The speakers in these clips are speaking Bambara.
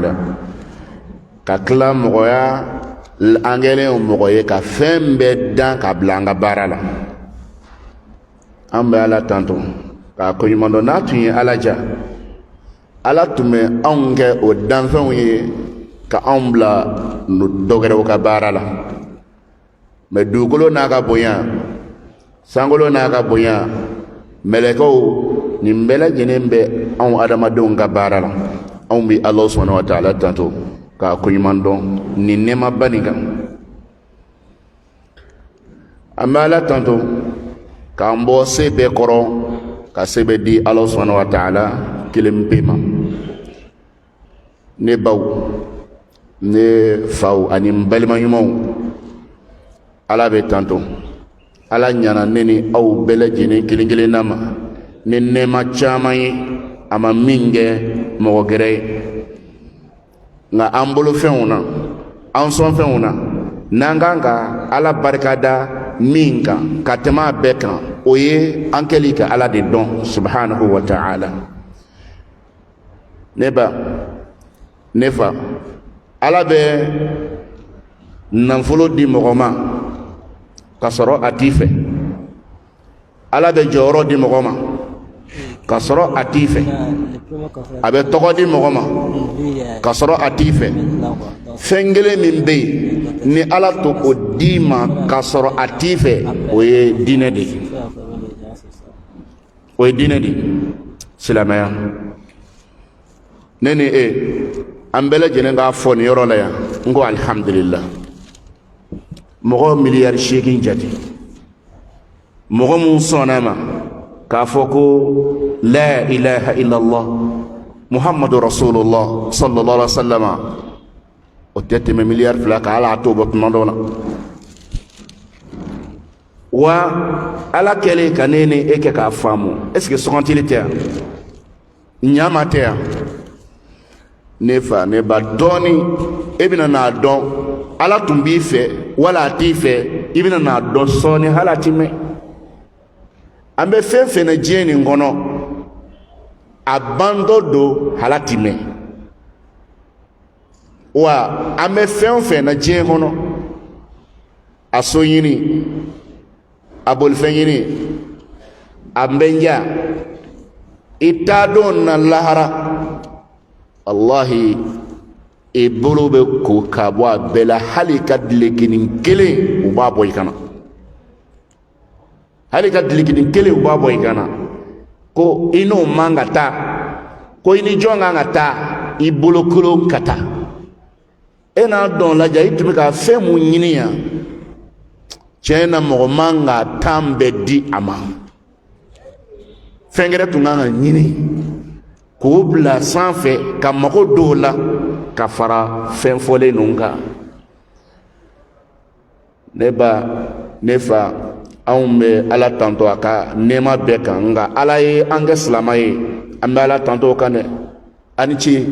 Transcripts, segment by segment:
ta'ala ka kila mɔgɔya an kɛlen mɔgɔ ye ka fɛn bɛɛ dan ka bila an ka baara la an bɛ ala tanto k'a koɲuman dɔn n'a tun ye ala ja ala tun bɛ anw kɛ o danfɛnw ye ka anw bila dɔ wɛrɛw ka baara la mɛ dugukolo n'a ka bonya sankolo n'a ka bonya mɛlɛkɛw nin bɛɛ lajɛlen bɛ anw adamadenw ka baara la anw bɛ ala subhanahu wa ta'ala tanto k'a koɲuman dɔn nin nɛɛmaba nin kan an bɛ ala tanto k'an bɔ se bɛɛ kɔrɔ ka se bɛ di ala subhanahu wa ta'ala kelen pe ma ne baw ne faw ani n balima ɲumanw ala bɛ tanto ala ɲana ne ni aw bɛɛ lajɛlen kelen kelenna ma ni nɛɛma caman ye a ma min kɛ mɔgɔ gɛrɛ ye nka an bolo fɛnw na an sɔn fɛnw na n'an kan ka ala barikada min kan ka tɛmɛ a bɛɛ kan o ye an kɛli ka ala de dɔn subhanahu wa ta'ala ne ba ne fa ala bɛ nafolo di mɔgɔ ma ka sɔrɔ a t'i fɛ ala bɛ jɔyɔrɔ di mɔgɔ ma ka sɔrɔ a t'i fɛ a bɛ tɔgɔ di mɔgɔ ma ka sɔrɔ a t'i fɛ fɛn kelen min bɛ yen ni ala to o di ma ka sɔrɔ a t'i fɛ o ye diinɛ de ye o ye diinɛ de ye silamɛya ne ni e an bɛɛ lajɛlen k'a fɔ nin yɔrɔ la yan n ko alihamudulila mɔgɔ miliyari 8 jate mɔgɔ mun sɔnna ma k'a fɔ ko la ilaha illallah muhammadu rasulullah sallallahu alaihi wa sallam o tɛ tɛmɛ miliyari 2 kan ala a t'o bɔ tuma dɔ la wa ala kɛlen ka ne ni e kɛ k'a faamu est ce que sɔgɔntili tɛ yan ɲama tɛ yan ne fa ne ba dɔɔni e bɛna n'a dɔn ala tun b'i fɛ wala a t'i fɛ i bɛna n'a dɔn sɔɔni hali a ti mɛn an bɛ fɛn fɛn na diɲɛ nin kɔnɔ a bandɔ don hali a ti mɛn wa an bɛ fɛn fɛn na diɲɛ kɔnɔ a so ɲini a bolifɛn ɲini a bɛnja i t'a dɔn na lahara wallahi i bolo bɛ ko ka bɔ a bɛɛ la hali ka dilekinin kelen u b'a bɔ i kana hali ka dilekinin kelen u b'a bɔ i kana ko i n'o man ka taa ko i ni jɔn kan ka taa i bolokolon ka taa e n'a dɔn lajɛ i tun bɛ ka fɛn mun ɲini yan tiɲɛ na mɔgɔ man ka tan bɛɛ di a ma fɛn wɛrɛ tun kan ka ɲini k'o bila sanfɛ ka mago don o la ka fara fɛn fɔlen ninnu kan ne ba ne fa anw bɛ ala tanto a ka nɛɛma bɛɛ kan nka ala ye an kɛ silama ye an bɛ ala tanto o kan dɛ a ni ce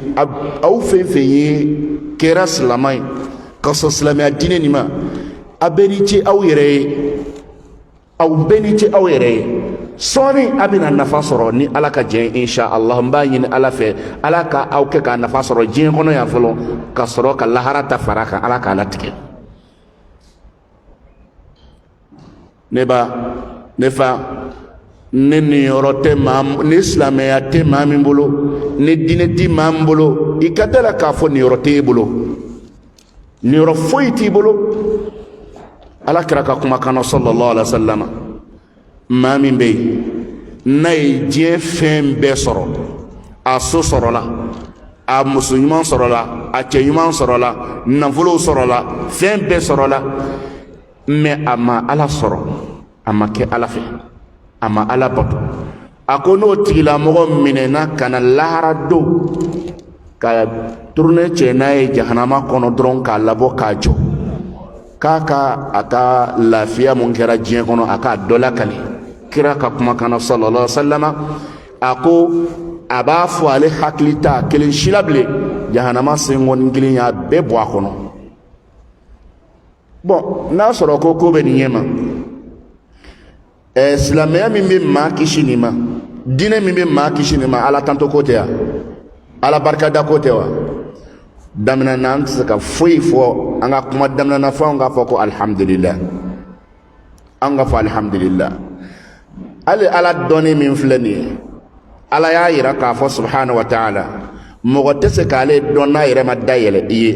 aw fɛn fɛn ye kɛra silama ye ka sɔrɔ silamɛya diinɛ nin ma a bɛɛ ni ce aw yɛrɛ ye aw bɛɛ ni ce aw yɛrɛ ye sɔɔni a bɛna nafa sɔrɔ ni ala ka jɛn insha Allah n b'a ɲini ala fɛ ala ka aw kɛ ka nafa sɔrɔ diɲɛ kɔnɔ yan fɔlɔ ka sɔrɔ ka lahara ta fara kan ala k'a latigɛ ne ba ne fa ne niyɔrɔ tɛ maa ni silamɛya tɛ maa min bolo ni diinɛ ti maa min bolo i ka da la k'a fɔ niyɔrɔ t'e bolo niyɔrɔ foyi t'i bolo ala kira ka kumakan na sallallahu alaihi wa sallam maa min bɛ yen n'a ye diɲɛ fɛn bɛɛ sɔrɔ a so sɔrɔla a muso ɲuman sɔrɔla a cɛ ɲuman sɔrɔla nafolo sɔrɔla fɛn bɛɛ sɔrɔla mɛ a ma ala sɔrɔ a ma kɛ ala fɛ a ma ala bato a ko n'o tigilamɔgɔ minɛna ka na lahara don ka turune cɛ n'a ye jahanama kɔnɔ dɔrɔn k'a labɔ k'a jɔ k'a ka a ka lafiya mun kɛra diɲɛ kɔnɔ a k'a dɔ lakali kira ka kumakan na sallallahu alaihi wa sallam a ko a b'a fɔ ale hakili ta kelen si la bilen jahanama senkɔni kelen y'a bɛɛ bɔ a kɔnɔ bon n'a sɔrɔ ko ko bɛ nin ɲɛ ma silamɛya min bɛ maa kisi nin ma diinɛ min bɛ maa kisi nin ma ala tanto ko tɛ wa ala barikada ko tɛ wa damna nan saka foi fo anga kuma damna na fa nga fa ko alhamdulillah anga fa alhamdulillah ala doni min flani ala ya yira ka fa subhanahu wa ta'ala mogo tese kale don na yire ma dayele iye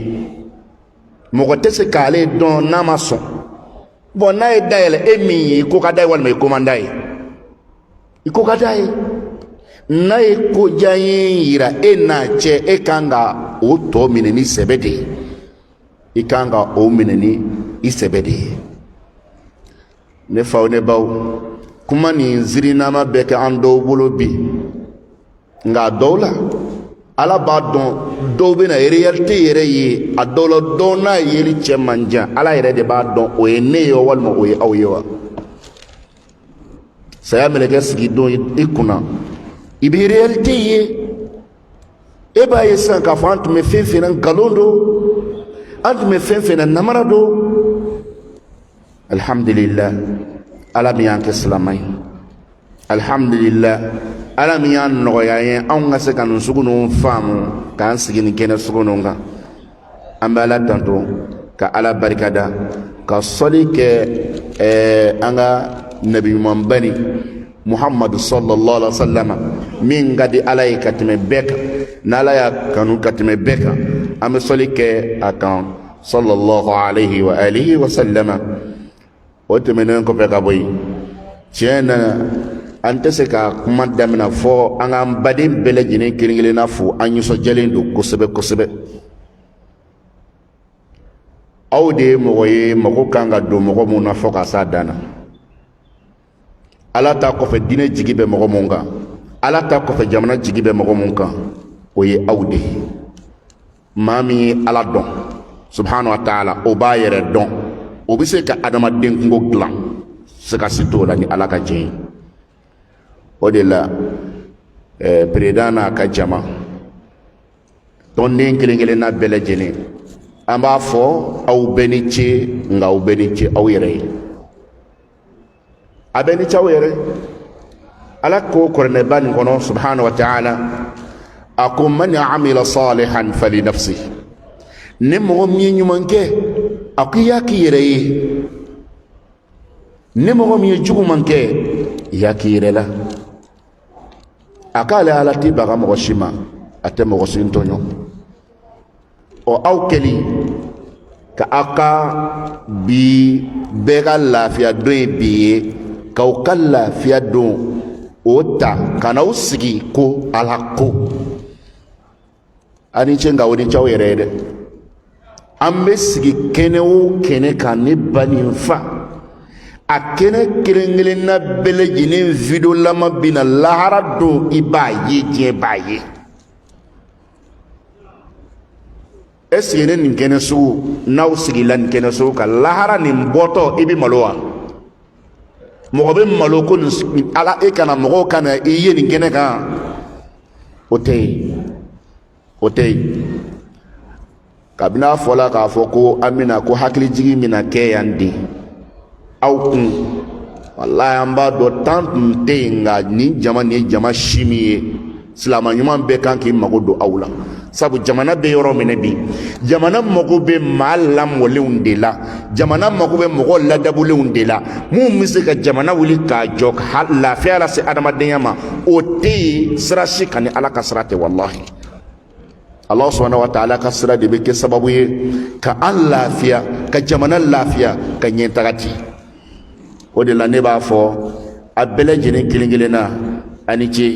mogo tese kale don na maso bon na e dayele emi ko ka day wal me ko manday iko ka day na e ko jayin yira e na che e kanga o to mineni sebede e kanga o mineni isebede ne faw ne baw kuma ni ziri na ma beke ando bolo bi nga dola ala ba don do be na réalité yere yi a dolo do na yeli che manja ala yere de ba don o ene yo wal mo o aw yo saya meleke sigi don ikuna ibi réalité yi e ba yesan ka fa antu me fefe nan galondo antu me fefe nan namarado alhamdulillah ala mi yanke islamay alhamdulillah ala mi yan no ya an ga se kan sugunu famu kan sigini kene sugunu nga ambala tanto ka ala barikada ka soli ke anga nabi muhammadi muhammad sallallahu alaihi wasallam min gadi alay katime beka nala ya kanu katime beka am soli ke akan sallallahu alaihi wa alihi wa sallama wote menen ko peka boy tiena ante se ka kuma damina fo an an baden bele jinin kiringile na fu an yuso jalen do kosebe kosebe awde mo ye mako kanga do mo mo na fo ka sa dana ala ta ko fe dine jigibe mo mo nga ala ta ko fe jamana jigibe mo mo nga o ye awde mami ala don subhanahu wa ta'ala o ba yere don o bi se ka adama den ngo glan se ka sito la ni ala ka jin o de la président ka jama ton den kelen na bele jene amba fo aw beniche nga aw beniche aw yere abeni chaw yere ala ko korne ban kono subhanahu wa ta'ala akum man amila salihan fali nafsi nemo mi nyumanke akiya ki yere nemo mi jugumanke ya ki yere la akala ala ti baga mo shima ate mo sintonyo o awkeli ka aka bi bega lafiya do bi ka o kala lafiya do ota kana usigi ko alako ani chenga woni chaw yerede ambe sigi kene o kene kan ne bani fa akene kirengele na bele jine video lama bina lahara do ibaye je baye esene nin kene su naw sigi lan kene su ka lahara ni mboto ibi malowa mo be malo ko ala e kana mo kana iye nin kene ka otey kabina fola ka foko amina ko hakli jigi mina ke yandi aw kun wallahi amba do tante nga ni jama shimiye silama nyuma be kan ki mago do awla sabu jamana be yoro menebi jamana mago be malam wole undela jamana mago be mogo ladabule undela mu misika jamana wuli ka jok halla fiala se adama denyama ote srashi kan ala kasrate wallahi Allah subhanahu wa ta'ala kasra de be ke sababu ye ka Allah fiya ka jamana lafiya ka nyentagati o de la ne b'a fɔ a bɛɛ lajɛlen kelen-kelen na ani ce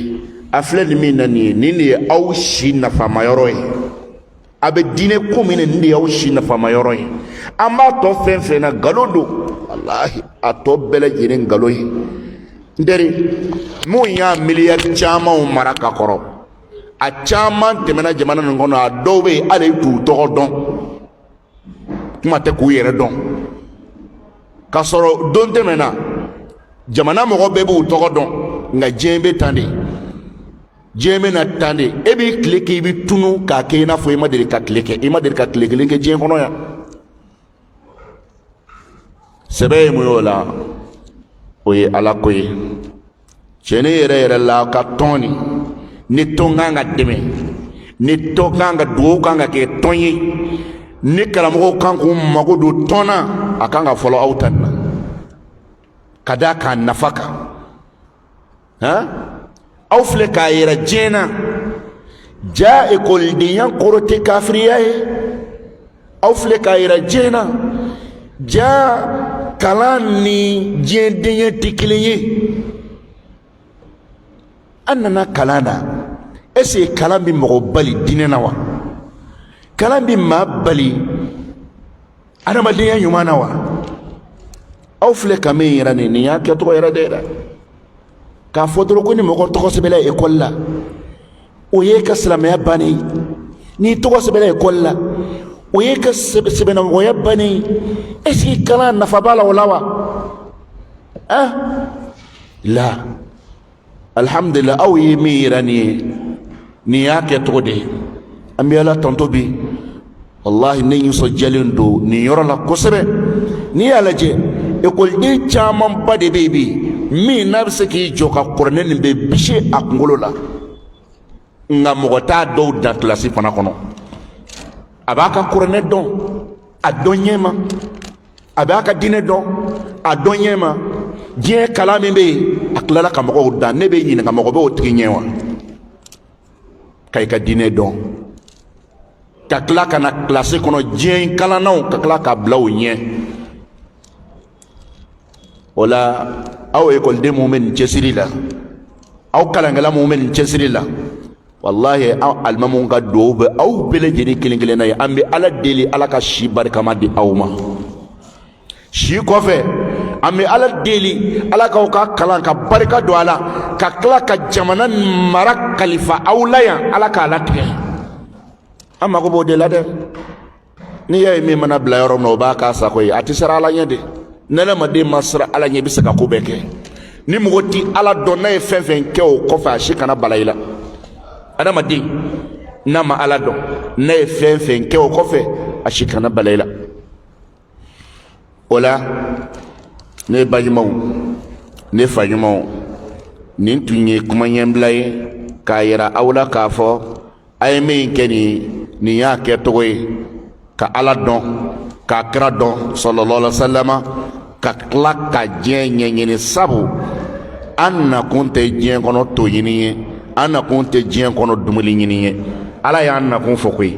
a filɛ nin min na nin ye nin de ye aw si nafamayɔrɔ ye a bɛ diinɛ ko min na nin de ye aw si nafamayɔrɔ ye an b'a tɔ fɛn fɛn na nkalon don walahi a tɔ bɛɛ lajɛlen nkalon ye n teri mun y'a miliyari camanw mara ka kɔrɔ a caman tɛmɛna jamana nin kɔnɔ a dɔw bɛ yen hali t'u tɔgɔ dɔn kuma tɛ k'u yɛrɛ dɔn ka sɔrɔ don tɛmɛna jamana mɔgɔ bɛɛ b'u tɔgɔ dɔn nka diɲɛ bɛ tan de diɲɛ bɛ na tan de e b'i tile kɛ i bɛ tunu k'a kɛ i n'a fɔ i ma deli ka tile kɛ i ma deli ka tile kelen kɛ diɲɛ kɔnɔ yan sɛbɛ ye mun y'o la o ye ala ko ye tiɲɛ yɛrɛ yɛrɛ la ka tɔn ni tɔn kan ka dɛmɛ ni to kan ka duwawu kan ka kɛ tɔn ye ni karamɔgɔw kan k'u mago don tɔn na a kan ka fɔlɔ aw ta nin na ka da k'a nafa kan aw filɛ k'a yɛrɛ diɲɛ na ja ekolidenya kɔrɔ tɛ kafiriya ye aw filɛ k'a yɛrɛ diɲɛ na ja kalan ni diɲɛdenya tɛ kelen ye an nana kalan na est-ce que kalan bɛ mɔgɔ bali diinɛ na wa kalan bɛ maa bali adamadenya ɲuman na wa aw filɛ ka min yira nin y'a kɛcogo yɛrɛ de dɛ k'a fɔ dɔrɔn ko ni mɔgɔ tɔgɔ sɛbɛnna ekɔli la o ye ka silamɛya bannen ye n'i tɔgɔ sɛbɛnna ekɔli la o ye ka sɛbɛnnamɔgɔya bannen ye est-ce que kalan nafa b'a la o la wa la alhamdulillah aw ye min yira nin ye nin y'a kɛcogo de ye an bɛ ala tanto bi wallahi ne nisɔndiyalen don nin yɔrɔ la kosɛbɛ n'i y'a lajɛ ekɔliden camanba de bɛ yen bi min n'a bɛ se k'i jɔ ka kuranɛ nin bɛ bisi a kunkolo la nka mɔgɔ t'a dɔw dan kilasi fana kɔnɔ a b'a ka kuranɛ dɔn a dɔn ɲɛ ma a b'a ka diinɛ dɔn a dɔn ɲɛ ma diɲɛ kalan min bɛ yen a tilala ka mɔgɔw dan ne bɛ ɲininka mɔgɔ bɛ o tigi ɲɛ wa ka i ka diinɛ dɔn ka tila ka na kilasi kɔnɔ diɲɛ kalannaw ka tila ka bila o ɲɛ o la aw ekɔliden minnu bɛ nin cɛsiri la aw kalankɛla minnu bɛ nin cɛsiri la wallahi aw alimamuw ka duwawu bɛ aw bɛɛ lajɛlen kelen kelenna ye an bɛ ala deli ala ka si barikama di aw ma si kɔfɛ an bɛ ala deli ala k'aw ka kalan ka barika don a la ka tila ka jamana mara kalifa aw la yan ala k'a latigɛ an mago b'o de la dɛ n'i y'a ye min mana bila yɔrɔ min na o b'a k'a sago ye a tɛ siran ala ɲɛ de ni adamaden ma siran ala ɲɛ i bɛ se ka ko bɛɛ kɛ ni mɔgɔ tɛ ala dɔn n'a ye fɛn fɛn kɛ o kɔfɛ a si kana bala i la adamaden n'a ma ala dɔn n'a ye fɛn fɛn kɛ o kɔfɛ a si kana bala i la o la ne baɲumanw ne faɲumanw nin tun ye kuma ɲɛbila ye k'a yira aw la k'a fɔ a ye min kɛ nin y'a kɛcogo ye ka ala dɔn ka kira dɔn sallallahu alaihi wa sallam ka tila ka diɲɛ ɲɛɲini sabu an nakun tɛ diɲɛ kɔnɔ to ɲini ye an nakun tɛ diɲɛ kɔnɔ dumuni ɲini ye ala y'an nakun fɔ koyi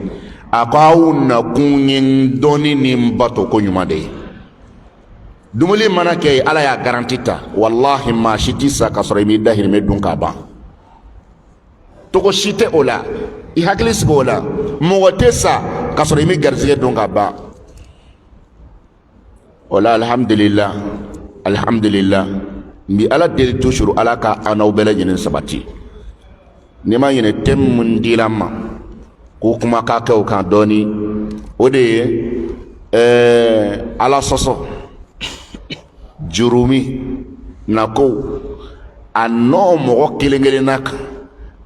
a ko aw nakun ye dɔnni ni bato ko ɲuman de ye dumuni mana kɛ ala y'a garanti ta wallahi maa si tɛ sa ka sɔrɔ i m'i dahirimɛ dun k'a ban togo si tɛ o la i hakili sigi o la mɔgɔ tɛ sa ka sɔrɔ i m'i garizɛgɛ dun k'a ban o la alhamdulillah alhamdulillah n bɛ ala deli toujours ala ka an n'aw bɛɛ lajɛlen sabati n'i ma ɲinɛ thème mun dila n ma ko kuma k'a kɛ o kan dɔɔni o de ye ala sɔsɔ jurumi nako a nɔ mɔgɔ kelen kelenna kan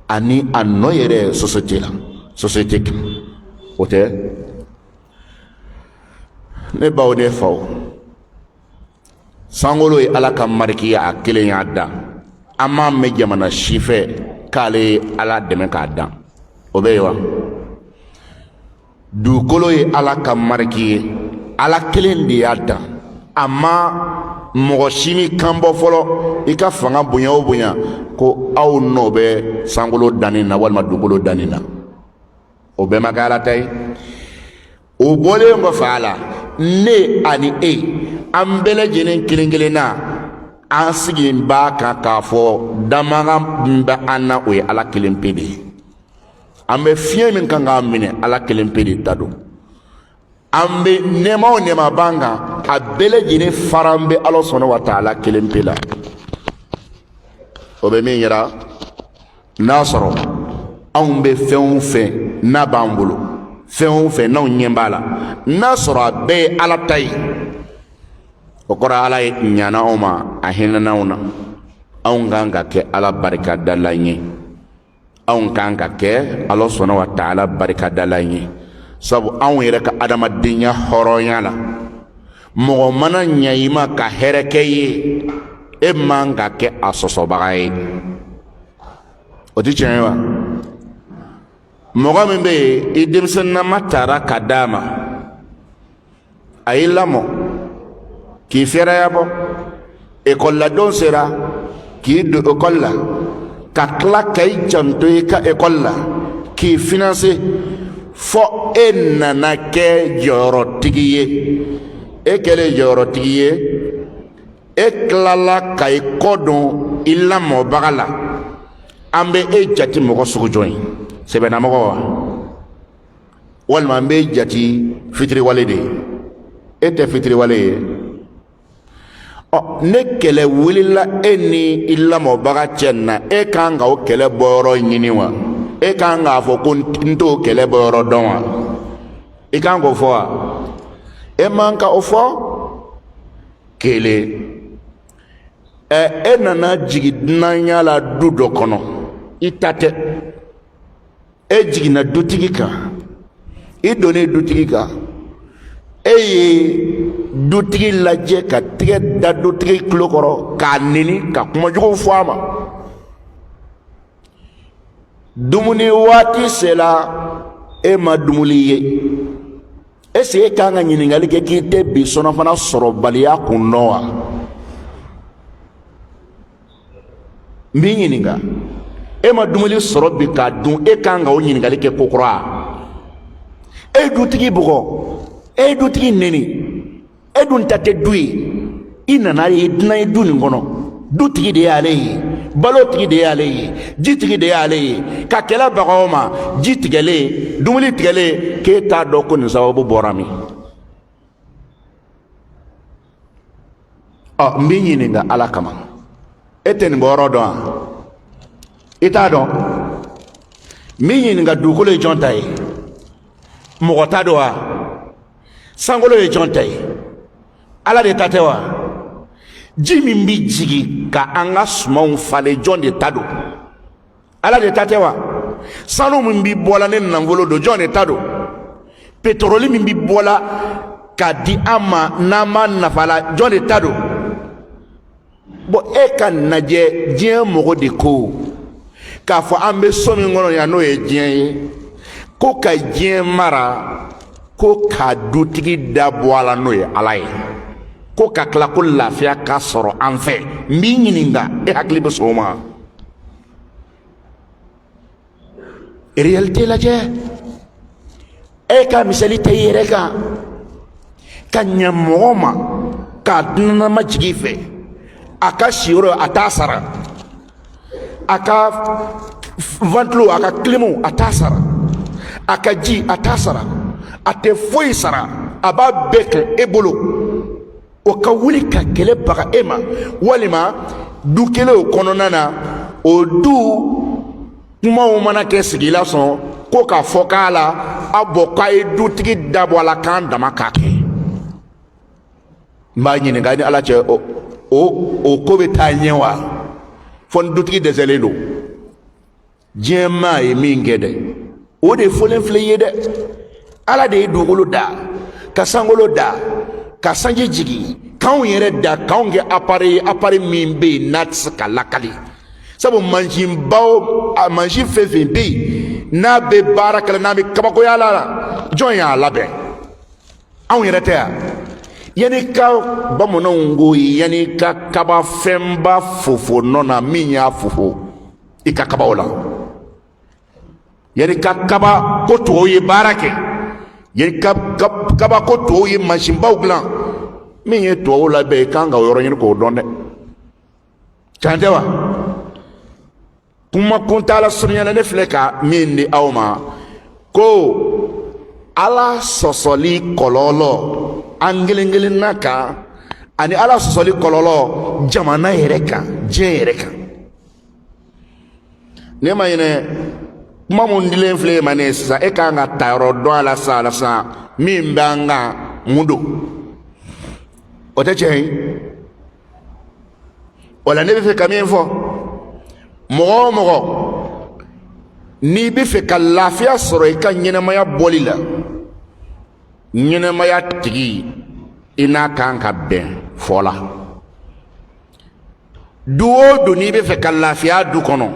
ani a nɔ yɛrɛ société kan o tɛ ne baw ne faw sankolo ye ala ka marikiya a kelen y'a dan an m'a mɛn jamana si fɛ k'ale ye ala dɛmɛ k'a dan o bɛ yen wa dugukolo ye ala ka mariki ye ala kelen de y'a dan a ma mɔgɔ si mi kan bɔ fɔlɔ i ka fanga bonya o bonya ko aw nɔ bɛ sankolo danni na walima dugukolo danni na o bɛɛ ma kɛ ala ta ye o bɔlen kɔfɛ a la ne ani e an bɛɛ lajɛlen kelen kelen na an sigilen b'a kan k'a fɔ damaga min bɛ an na o ye ala kelen pe de ye an bɛ fiɲɛ min kan k'a minɛ ala kelen pe de ta don an bɛ nɛɛma o nɛɛma b'an kan a bɛɛ lajɛlen fara an bɛ ala sɔnna wa taala kelen pe la o bɛ min yira n'a sɔrɔ anw bɛ fɛn o fɛn n'a b'an bolo fɛn o fɛn n'anw ɲɛ b'a la n'a sɔrɔ a bɛɛ ye ala ta ye o kɔrɔ ala ye ɲana anw ma a hinɛna anw na anw kan ka kɛ ala barikadalan ye anw kan ka kɛ ala sɔnna wa taala barikadalan ye sabu anw yɛrɛ ka adamadenya hɔrɔnya la mɔgɔ mana ɲɛ i ma ka hɛrɛ kɛ ye e man ka kɛ a sɔsɔbaga ye o tɛ tiɲɛ ye wa mɔgɔ min bɛ yen i denmisɛnninama taara ka d'a ma a y'i lamɔ k'i fɛrɛya bɔ ekɔli la don sera k'i don ekɔli la ka tila ka i janto i ka ekɔli la k'i finanse fɔ e nana kɛ jɔyɔrɔtigi ye e kɛlen jɔyɔrɔtigi ye e tilala ka i kɔdon i lamɔbaga la an bɛ e jate mɔgɔ sugu jɔn ye sɛbɛnnamɔgɔ wa walima an bɛ jate fitiriwale de ye e tɛ fitiriwale ye ne kɛlɛ wulila e ni i lamɔbaga cɛ na e kan ka o kɛlɛ bɔyɔrɔ ɲini wa e kan k'a fɔ ko n t'o kɛlɛ bɔyɔrɔ dɔn wa i kan k'o fɔ wa e man ka o fɔ kelen e nana jigin dunanya la du dɔ kɔnɔ i ta tɛ e jiginna dutigi kan i donnen dutigi kan e ye dutigi lajɛ ka tɛgɛ da dutigi tulo kɔrɔ k'a neni ka kumajugu fɔ a ma dumuni waati sera e ma dumuni ye est-ce que e kan ka ɲininkali kɛ k'i tɛ bi sɔnɔfana sɔrɔbaliya kun dɔn wa n b'i ɲininka e ma dumuni sɔrɔ bi k'a dun e kan ka o ɲininkali kɛ ko kura e ye dutigi bugɔ e ye dutigi neni e dun ta tɛ du ye i nana ye dunan ye du nin kɔnɔ dutigi de y'ale ye balotigi de y'ale ye jitigi de y'ale ye ka kɛlɛ bagaw ma ji tigɛlen dumuni tigɛlen k'e t'a dɔn ko nin sababu bɔra min n b'i ɲininka ala kama e tɛ nin bɔyɔrɔ dɔn wa i t'a dɔn n b'i ɲininka dugukolo ye jɔn ta ye mɔgɔ t'a dɔn wa sankolo ye jɔn ta ye ala de ta tɛ wa ji min bi jigi ka an ka sumanw falen jɔn de ta don ala de ta tɛ wa sanu min bi bɔla ne nafolo don jɔn de ta don pétrole min bi bɔla ka di an ma n'an ma nafa la jɔn de ta don bon e ka lajɛ diɲɛ mɔgɔ de ko k'a fɔ an bɛ so min kɔnɔ yan n'o ye diɲɛ ye ko ka diɲɛ mara ko ka dutigi da bɔ a la n'o ye ala ye ko ka tila ko lafiya ka sɔrɔ an fɛ n b'i ɲininka e hakili bɛ sɔn o ma réalité lajɛ e ka misali ta i yɛrɛ kan ka ɲɛ mɔgɔ ma k'a dunanama jigin fɛ a ka siyɔrɔ a t'a sara a ka ventilo a ka kilimu a t'a sara a ka ji a t'a sara a tɛ foyi sara a b'a bɛɛ kɛ e bolo o ka wuli ka kɛlɛ baga e ma walima du kelen o kɔnɔna na o du kumaw mana kɛ sigila sɔn ko k'a fɔ k'a la a bɔ k'a ye dutigi dabɔ a la k'an dama k'a kɛ n b'a ɲininka ni ala cɛ o ko bɛ taa ɲɛ wa fɔ ni dutigi dɛsɛlen don diɲɛ maa ye min kɛ dɛ o de fɔlen filɛ i ye dɛ ala de ye dugukolo da ka sankolo da ka sanji jigi k'anw yɛrɛ da k'anw kɛ appareil min bɛ yen n'a tɛ se ka lakali sabu mansinbaw mansin fɛn o fɛn bɛ yen n'a bɛ baara kɛ n'a bɛ kabakoya la jɔn y'a labɛn anw yɛrɛ tɛ yan yanni ka bamananw ko yanni ka kaba fɛnba fofo nɔ na min y'a fofo i ka kabaw la yanni ka kaba ko tɔw ye baara kɛ yanni kaba ko tɔw ye mansinbaw dilan min ye tɔw labɛn i kan ka o yɔrɔ ɲini k'o dɔn dɛ can tɛ wa kuma kuntala surunyana ne filɛ ka min di aw ma ko ala sɔsɔli kɔlɔlɔ an kelen kelenna kan ani ala sɔsɔli kɔlɔlɔ jamana yɛrɛ kan diɲɛ yɛrɛ kan ne ma ɲinɛ kuma mun dilen filɛ ma ne sisan e kan ka ta yɔrɔ dɔn a la sisan min b'an kan mun don o tɛ tiɲɛ ye o la ne bɛ fɛ ka min fɔ mɔgɔ o mɔgɔ n'i bɛ fɛ ka lafiya sɔrɔ i ka ɲɛnɛmaya bɔli la ɲɛnɛmaya tigi i n'a kan ka bɛn fɔ la du o du n'i bɛ fɛ ka lafiya du kɔnɔ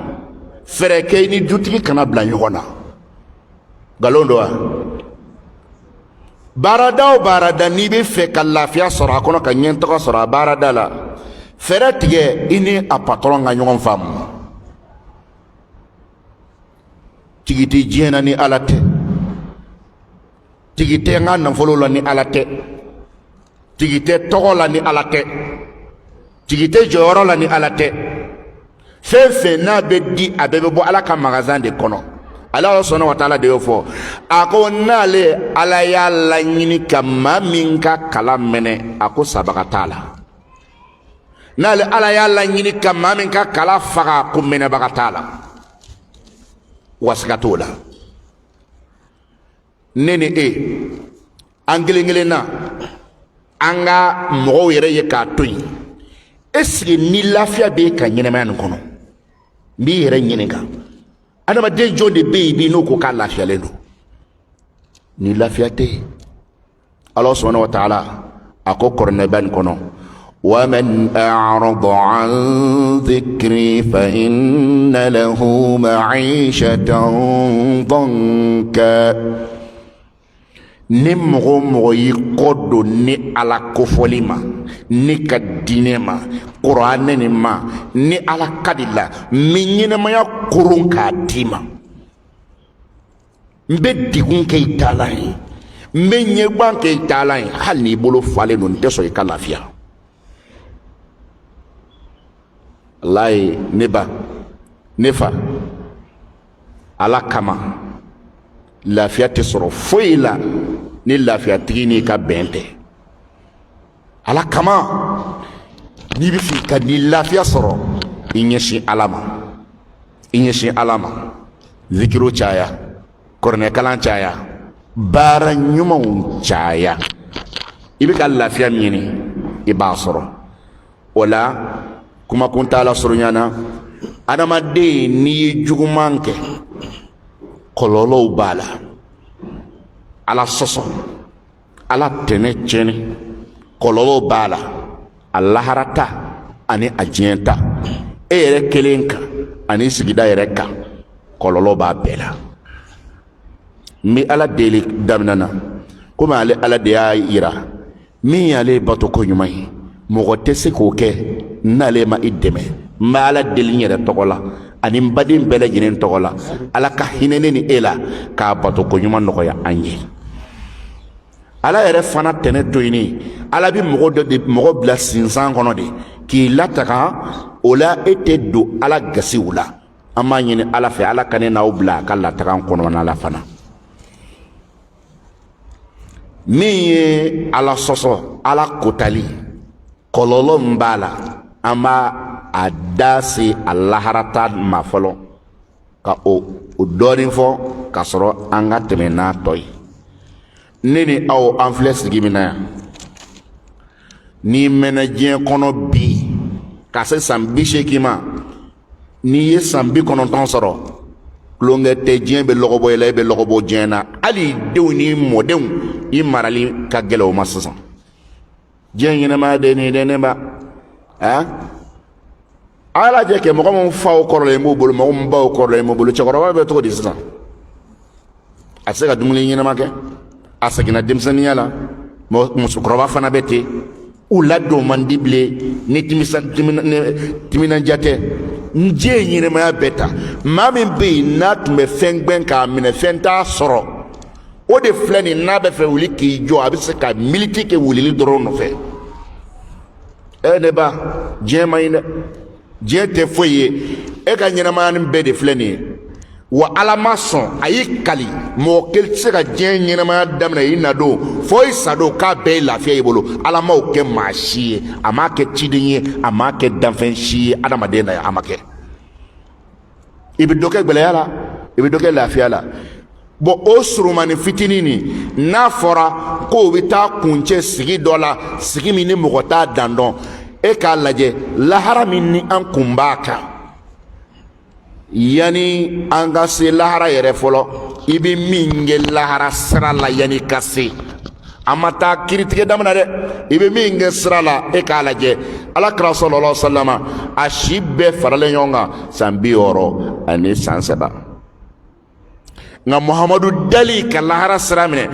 fɛɛrɛ kɛ i ni dutigi kana bila ɲɔgɔn na galondo wa barada o barada ni be fe ka lafiya sɔrɔ a kɔnɔ ka ɲɛtɔgɔ sɔrɔ a barada la fɛrɛ tigɛ i ni a patron ka ɲɔgɔn faamu tigi tɛ diɲɛ na ni ala tɛ tigi tɛ n ka nafolo la ni ala tɛ tigi tɛ tɔgɔ la ni ala tɛ tigi tɛ jɔyɔrɔ la ni ala tɛ fɛn fɛn n'a bɛ di a bɛɛ bɛ bɔ ala ka magasin de kɔnɔ ala sɔnna wa taala de y'o fɔ a ko n'ale ala y'a laɲini ka maa min ka kala mɛnɛ a ko sabaga t'a la n'ale ala y'a laɲini ka maa min ka kala faga ko mɛnɛbaga t'a la wasiga t'o la ne ni e an kelen kelen na an ka mɔgɔw yɛrɛ ye k'a to yen est-ce que ni lafiya bɛ ka ɲɛnɛmaya nin kɔnɔ n b'i yɛrɛ ɲininka adamaden jɔn de bɛ yen bi n'o ko k'a lafiyalen don ni lafiya tɛ yen ala subhanahu wa ta'ala a ko kɔrɔnɛba nin kɔnɔ ومن أعرض عن ذكري فإن له معيشة ضنكا ni mɔgɔ y'i kɔ don ni ala kofɔli ma ni ka diinɛ ma kuranɛ nin ma ni ala ka di la n bɛ ɲɛnɛmaya koron k'a d'i ma n bɛ degun kɛ i taalan ye n bɛ ɲɛgan kɛ i taalan ye hali n'i bolo falen don n tɛ sɔn i ka lafiya alayi ne ba ne fa ala kama lafiya tɛ sɔrɔ foyi la ni lafiyatigi n'i ka bɛn tɛ ala kama n'i bɛ fɛ ka ni lafiya sɔrɔ i ɲɛsin ala ma i ɲɛsin ala ma zikiro caya kuranɛkalan caya baara ɲumanw caya i bɛ ka lafiya min ɲini i b'a sɔrɔ o la kuma kuntala surunyana adamaden n'i ye juguman kɛ kɔlɔlɔw b'a la ala sɔsɔ ala tɛnɛ tiɲɛni kɔlɔlɔw b'a la a laharata ani a diɲɛ ta e yɛrɛ kelen kan ani sigida yɛrɛ kan kɔlɔlɔ b'a bɛɛ la n bɛ ala deli daminɛ na komi ale ala de y'a yira min y'ale bato ko ɲuman ye mɔgɔ tɛ se k'o kɛ n'ale ma i dɛmɛ n bɛ ala deli n yɛrɛ tɔgɔ la ani n baden bɛɛ lajɛlen tɔgɔ la ala ka hinɛ ne ni e la k'a bato ko ɲuman nɔgɔya an ye ala yɛrɛ fana tɛnɛ to yen ala bɛ mɔgɔ bila sinsan kɔnɔ de k'i lataga o la e tɛ don ala gasiw la an b'a ɲini ala fɛ ala ka ne n'aw bila a ka lataga kɔnɔna la fana min ye ala sɔsɔ ala kotali kɔlɔlɔ min b'a la an b'a a da se a laharata ma fɔlɔ ka o dɔɔnin fɔ ka sɔrɔ an ka tɛmɛ n'a tɔ ye ne ni aw an filɛ sigi min na yan n'i mɛnna diɲɛ kɔnɔ bi ka se san 80 ma n'i ye san 90 sɔrɔ kulonkɛ tɛ diɲɛ bɛ lɔgɔbɔ i la i bɛ lɔgɔbɔ diɲɛ na hali denw ni mɔdenw i marali ka gɛlɛn o ma sisan diɲɛ ɲɛnɛmaya de nin dɛ ne ba ala lajɛ kɛ mɔgɔ min faw kɔrɔlen b'u bolo mɔgɔ min baw kɔrɔlen b'u bolo cɛkɔrɔba bɛ cogo di sisan a tɛ se ka dumuni ɲɛnama kɛ a seginna denmisɛnninya la musokɔrɔba fana bɛ ten u ladon man di bilen ni timinandiya tɛ n diɲɛ ɲɛnɛmaya bɛɛ ta maa min bɛ yen n'a tun bɛ fɛn gbɛn k'a minɛ fɛn t'a sɔrɔ o de filɛ nin n'a bɛ fɛ wuli k'i jɔ a bɛ se ka militi kɛ wulili dɔrɔn nɔfɛ ne ba diɲɛ man ɲi dɛ diɲɛ tɛ foyi ye e ka ɲɛnamaya nin bɛɛ de filɛ nin ye wa ala ma sɔn a y'i kali mɔgɔ kelen tɛ se ka diɲɛ ɲɛnamaya daminɛ i na don fo i sa don k'a bɛɛ ye lafiya i bolo ala m'o kɛ maa si ye a m'a kɛ ciden ye a m'a kɛ danfɛn si ye adamaden na a ma kɛ i bɛ dɔ kɛ gɛlɛya la i bɛ dɔ kɛ lafiya la bon o surumani fitinin nin n'a fɔra k'o bɛ taa kuncɛ sigi dɔ la sigi min ni mɔgɔ t'a dan dɔn e k'a lajɛ lahara min ni an kun b'a kan yani an ka se lahara yɛrɛ fɔlɔ i bɛ min kɛ lahara sira la yani ka se a ma taa kiritigɛ daminɛ dɛ i bɛ min kɛ sira la e k'a lajɛ alakira sɔlɔlɔhu alayhi wa sallam a si bɛɛ faralen ɲɔgɔn kan san 60 ani san 3 nga Muhammadu dali ka lahara siramine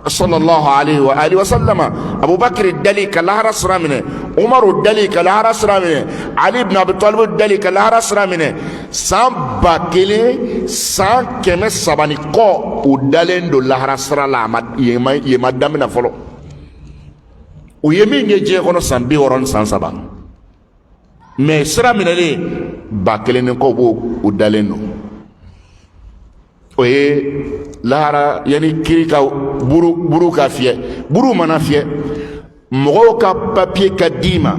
sallallahu alaihi wa alihi wa sallama, Abubakar dali ka lahara siramine, Umaru dali ka lahara siramine, Ali ibn Abi Talib dali ka lahara siramine, san ba kelen san kɛmɛ saba ni kɔ u dalen do lahara sira la yema damina fɔlɔ. U ye min kɛ diɲɛ kɔnɔ san 60 ni san 3, mais sira minɛlen ba kelen ni kɔ b'o u dalen do. O ye lahara yani kiri ka buru ka fiyɛ, buru mana fiyɛ mɔgɔw ka papier ka d'i ma,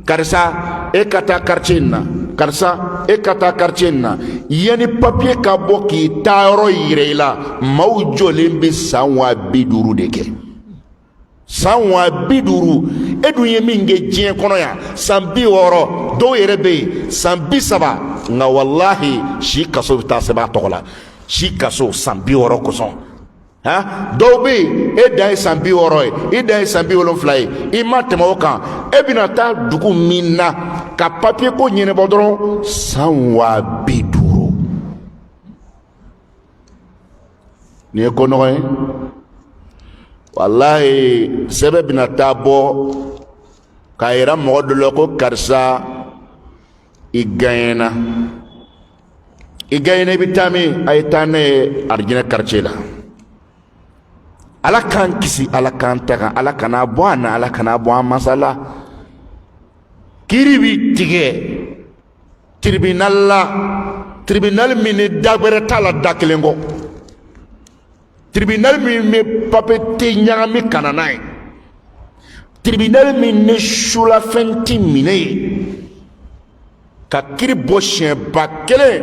karisa e ka taa quartier in na, karisa e ka taa quartier in na, yani papier ka bɔ k'i taa yɔrɔ yira i la, maaw jɔlen bɛ san 50 de kɛ. san 50 e dun ye min kɛ diɲɛ kɔnɔ yan san 60, dɔw yɛrɛ bɛ yen san 30, nka wallahi si kaso bɛ taa sɛbɛn a tɔgɔ la. Si kaso san 60 kosɔn, dɔw bɛ yen e dan ye san 60 ye, i dan ye san 70 ye, i ma tɛmɛ o kan, e bɛna taa dugu min na ka papier ko ɲɛnabɔ dɔrɔn san 50. Nin ye ko nɔgɔ ye, wallahi sɛbɛn bɛna taa bɔ k'a yira mɔgɔ dɔ la ko karisa i gagnena. I gagnena i bɛ taa min, a ye taa ne ye arijinɛ quartier la. Ala k'an kisi, Ala k'an tanga, Ala kana bɔ an na, Ala kana bɔ an masa la. Kiiri bi tigɛ tribunal la, tribunal min ni da wɛrɛ t'a la da kelen kɔ, tribunal min bɛ papier tɛ ɲagami ka na n'a ye, tribunal min ni sulafɛn ti minɛ ye, ka kiiri bɔ siɲɛ ba kelen.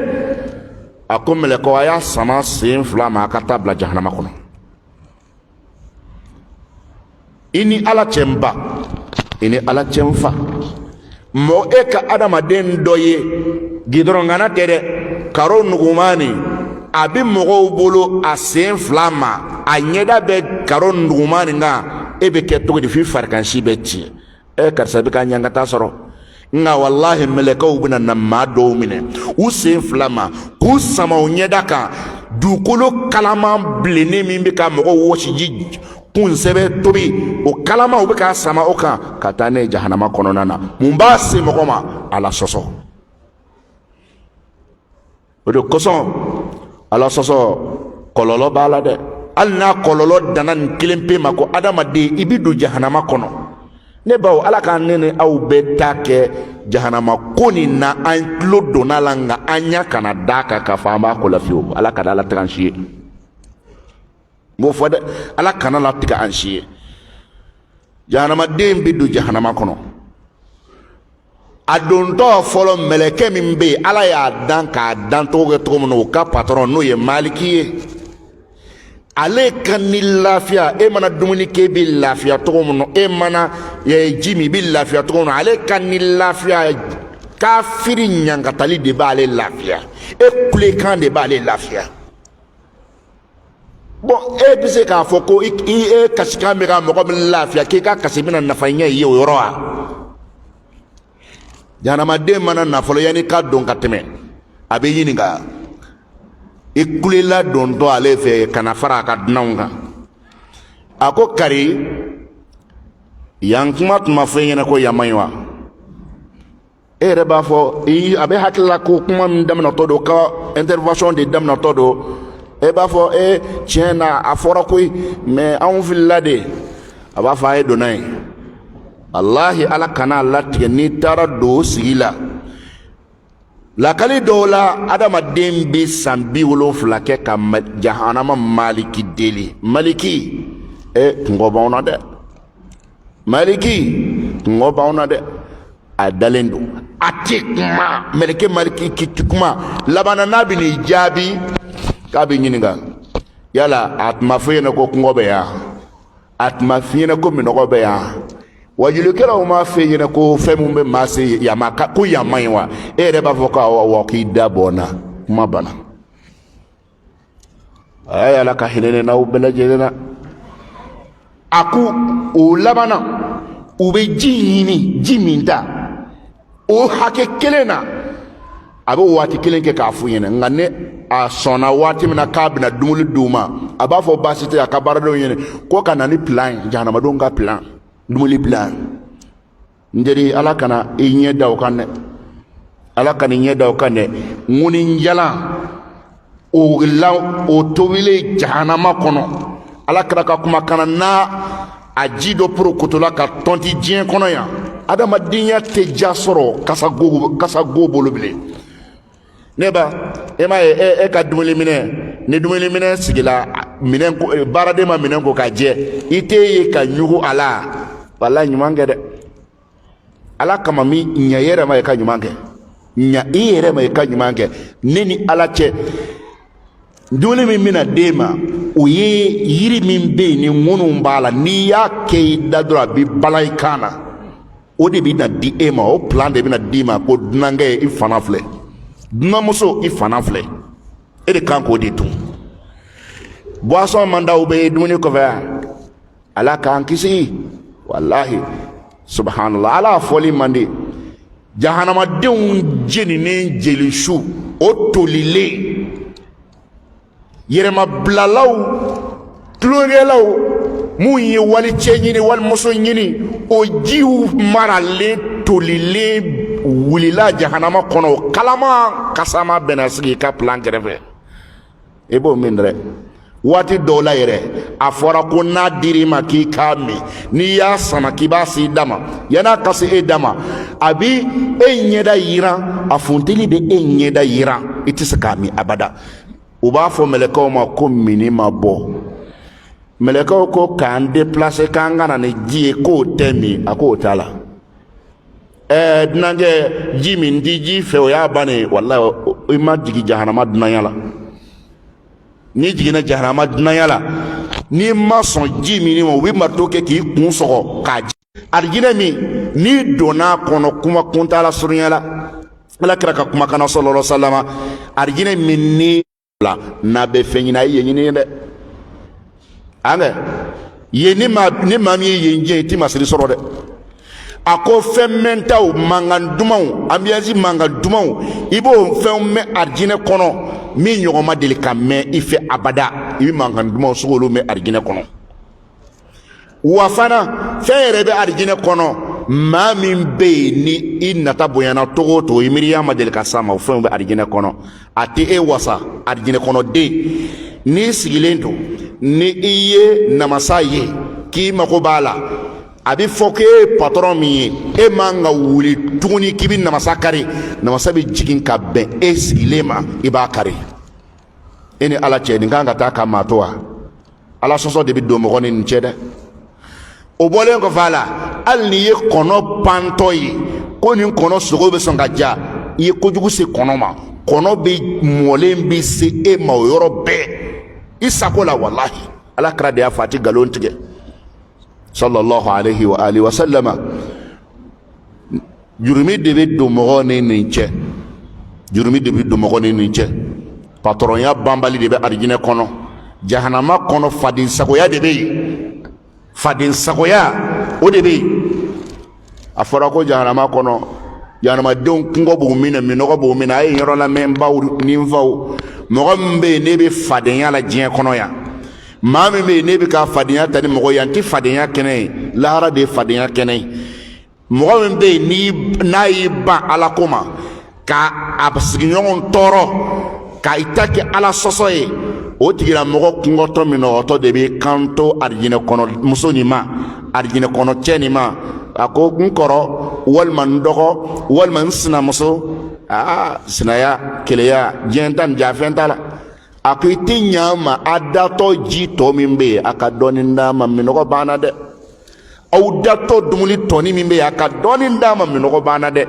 A ko mɛlɛkɛw a y'a sama sen 2 ma a ka taa bila jahanama kɔnɔ. I ni Ala cɛ n ba, i ni Ala cɛ n fa. Mɔgɔ e ka adamaden dɔ ye gidɔrɔngana tɛ dɛ, karo nugumani a bɛ mɔgɔw bolo a sen 2 ma, a ɲɛda bɛ karo nugumani kan, e bɛ kɛ cogo di f'i farikansi bɛ ci. Karisa bɛ ka ɲankata sɔrɔ. Nka wallahi mɛlɛkɛw bɛna na maa dɔw minɛ u sen 2 ma k'u sama u ɲɛda kan, dugukolo kalaman bilennen min bɛ ka mɔgɔw wɔsi ji kunsɛbɛ tobi, o kalaman u bɛ k'a sama o kan ka taa ne jahanama kɔnɔna na. Mun b'a se mɔgɔ ma? Ala sɔsɔ. O de kosɔn Ala sɔsɔ kɔlɔlɔ b'a la dɛ. Hali n'a kɔlɔlɔ danna nin kelen pe ma ko adamaden i bɛ don jahanama kɔnɔ. Ne baw Ala k'an ne ni aw bɛɛ ta kɛ jahanama ko nin na an tulo donna la, nka an ɲa kana d'a kan k'a fɔ an b'a ko la fiyewu. Ala ka da Ala tigɛ an si ye. N b'o fɔ dɛ, Ala kana la tigɛ an si ye. Jahanamaden bɛ don jahanama kɔnɔ. A dontɔ fɔlɔ mɛlɛkɛ min bɛ yen Ala y'a dan k'a dan cogo kɛ cogo min na, o ka patron n'o ye Maliki ye. Ale ka ni lafiya, e mana dumuni kɛ bɛ lafiya cogo min na, e mana ji min bɛ lafiya cogo min na, ale ka ni lafiya, kafiri ɲankatali de b'ale lafiya, e kulekan de b'ale lafiya. Bon e bɛ se k'a fɔ ko e kasikan bɛ ka mɔgɔ min lafiya k'e ka kasi bɛna nafa ɲɛ ye o yɔrɔ wa? Jahanamaden mana nafolo yanni ka dɔn ka tɛmɛ, a bɛ ɲininka. I kulela dontɔ ale fɛ kana fara a ka dunanw kan. A ko kari yan kuma tun ma fɔ e ɲɛna ko yan man ɲi wa? E yɛrɛ b'a fɔ a bɛ hakili la ko kuma min daminɛtɔ don, ka intervention de daminɛtɔ don, e b'a fɔ tiɲɛ na a fɔra koyi mais anw filila de. A b'a fɔ a ye donna ye. Wallahi Ala kana latigɛ n'i taara don o sigi la. Lakali dɔw la adamaden bɛ san 70 kɛ ka jahanama Maliki deli. Maliki kungo b'anw na dɛ. Maliki kungo b'anw na dɛ. A dalen don. A tɛ kuma, mɛlɛkɛ Maliki tɛ kuma. Laban n'a bɛ n'i jaabi k'a bɛ ɲininka, yala a tun ma fɔ ɲɛna ko kungo bɛ yan? A tun ma fɔ ɲɛna ko minɔgɔ bɛ yan? Wajulikɛlaw m'a fɔ ɲɛna ko fɛn min bɛ maa se yama ko yan man ɲi wa? E yɛrɛ b'a fɔ ko k'i da bɔ n na, kuma banna. A ye Ala ka hinɛ ne n'aw bɛɛ lajɛlen na. A ko o laban na u bɛ ji ɲini, ji min ta o hakɛ kelen na. abe waati kelen kɛ k'a f'u ɲɛna nka ne a sɔnna waati min na k'a bɛna dumuni d'u ma a b'a fɔ baasi tɛ a ka baaradenw ɲɛna ko ka na ni plan ye jahanamadenw ka plan dumuni plan n teri ala kana i ɲɛ da o kan dɛ ala kana i ɲɛ da o kan dɛ ŋuninjalan o tobilen jahanama kɔnɔ ala kira ka kumakan na a ji dɔ poro kotola ka tɔnti diɲɛ kɔnɔ yan adamadenya tɛ ja sɔrɔ kasa go bolo bilen ne ba e m'a ye e ka dumuni minɛ ni dumuni minɛ sigila minɛn baaraden ma minɛn ko ka jɛ i tɛ ye ka ɲugu a la wala ɲuman kɛ dɛ ala kama mi ɲa i yɛrɛ ma i ka ɲuman kɛ ɲa i yɛrɛ ma i ka ɲuman kɛ ne ni ala cɛ dumuni min bɛna d'e ma o ye yiri min bɛ yen ni ŋunu b'a la n'i y'a kɛ i da dɔrɔn a bɛ bala i kan na o de bɛ na di e ma o plan de bɛ na d'i ma ko dunankɛ i fana filɛ dunanmuso i fana filɛ e de kan k'o de dun boisson man d'aw bɛ dumuni kɔfɛ yan ala k'an kisi walahi subhanallah ala fɔli man di jahanamadenw jeninen jelisu o tolilen yɛrɛmabilalaw tulonkɛlaw mun ye wali cɛ ɲini walimuso ɲini o jiw maralen tolilen wulila jahanama kɔnɔ o kalama kasama bɛna sigi ka plan kɛrɛfɛ i b'o min dɛ waati dɔw la yɛrɛ a fɔra ko n'a dir'i ma k'i k'a min n'i y'a sama k'i b'a se i da ma yan'a ka se e da ma a bi e ɲɛda yiran a funteni bɛ e ɲɛda yiran i tɛ se k'a min abada u b'a fɔ mɛlɛkɛw ma ko mini ma bɔ mɛlɛkɛw ko k'an déplacer k'an ka na ni ji ye k'o tɛ min a k'o t'a la dunankɛ ji min di ji fɛ o y'a bannen walahi i ma jigin jahanama dunanya la n'i jiginna jahanama dunanya la n'i ma sɔn ji min ma u bɛ marito kɛ k'i kun sɔgɔ k'a ji arijinɛ min n'i donna kɔnɔ kuma kuntala surunya la ala kira ka kumakan sallallahu alaihi wasallam arijinɛ min ni la n'a bɛ fɛn ɲini a ye yen ɲini dɛ angɛ yen ni maa min ye yen diɲɛ i ti masiri sɔrɔ dɛ a ko fɛn mɛntaw mankan dumanw ambiance mankan dumanw i b'o fɛnw mɛn arijinɛ kɔnɔ min ɲɔgɔn ma deli ka mɛn i fɛ abada i bɛ mankan dumanw sugu olu mɛn arijinɛ kɔnɔ wa fana fɛn yɛrɛ bɛ arijinɛ kɔnɔ maa min bɛ yen ni i nata bonyana togo o togo i miiriya ma deli ka s'a ma o fɛnw bɛ arijinɛ kɔnɔ a tɛ e wasa arijinɛ kɔnɔ den n'i sigilen don ni i ye namasa ye k'i mago b'a la a bɛ fɔ k'e ye patron min ye e man ka wuli tuguni k'i bɛ namasa kari namasa bɛ jigin ka bɛn e sigilen ma i b'a kari e ni ala cɛ nin kan ka taa ka maa to wa ala sɔsɔ de bɛ don mɔgɔ ni nin cɛ dɛ o bɔlen kɔfɛ a la hali n'i ye kɔnɔ pantɔ ye ko nin kɔnɔ sogo bɛ sɔn ka ja i ye kojugu se kɔnɔ ma kɔnɔ bɛ mɔlen bɛ se e ma o yɔrɔ bɛɛ i sago la walahi ala kira de y'a fɔ a tɛ nkalon tigɛ sallallahu alaihi wa alihi wa sallama jurumi de bɛ don mɔgɔ ni nin cɛ jurumi de bɛ don mɔgɔ ni nin cɛ patɔrɔnya banbali de bɛ arijinɛ kɔnɔ jahanama kɔnɔ faden sagoya de bɛ yen faden sagoya o de bɛ yen a fɔra ko jahanama kɔnɔ jahanamadenw kungo b'u minɛ minɔgɔ b'u minɛ a ye yɔrɔ lamɛn n baw ni n faw mɔgɔ min bɛ yen ne bɛ fadenya la diɲɛ kɔnɔ yan maa min bɛ yen ne bɛ ka fadenya ta ni mɔgɔ ye n tɛ fadenya kɛnɛ ye lahara de ye fadenya kɛnɛ ye mɔgɔ min bɛ yen n'a y'i ban ala ko ma ka a sigiɲɔgɔn tɔɔrɔ ka i ta kɛ ala sɔsɔ ye o tigilamɔgɔ kungɔtɔ minɔgɔtɔ de bɛ kan to arijinɛ kɔnɔ muso nin ma arijinɛ kɔnɔ cɛ nin ma a ko n kɔrɔ walima n dɔgɔ walima n sinamuso sinaya keleya diɲɛ ta nin ja fɛn t'a la a ko i tɛ ɲa ma a datɔ ji tɔ min bɛ yen a ka dɔɔni d'a ma minɔgɔ banna dɛ aw datɔ dumuni tɔni min bɛ yen a ka dɔɔni d'a ma minɔgɔ banna dɛ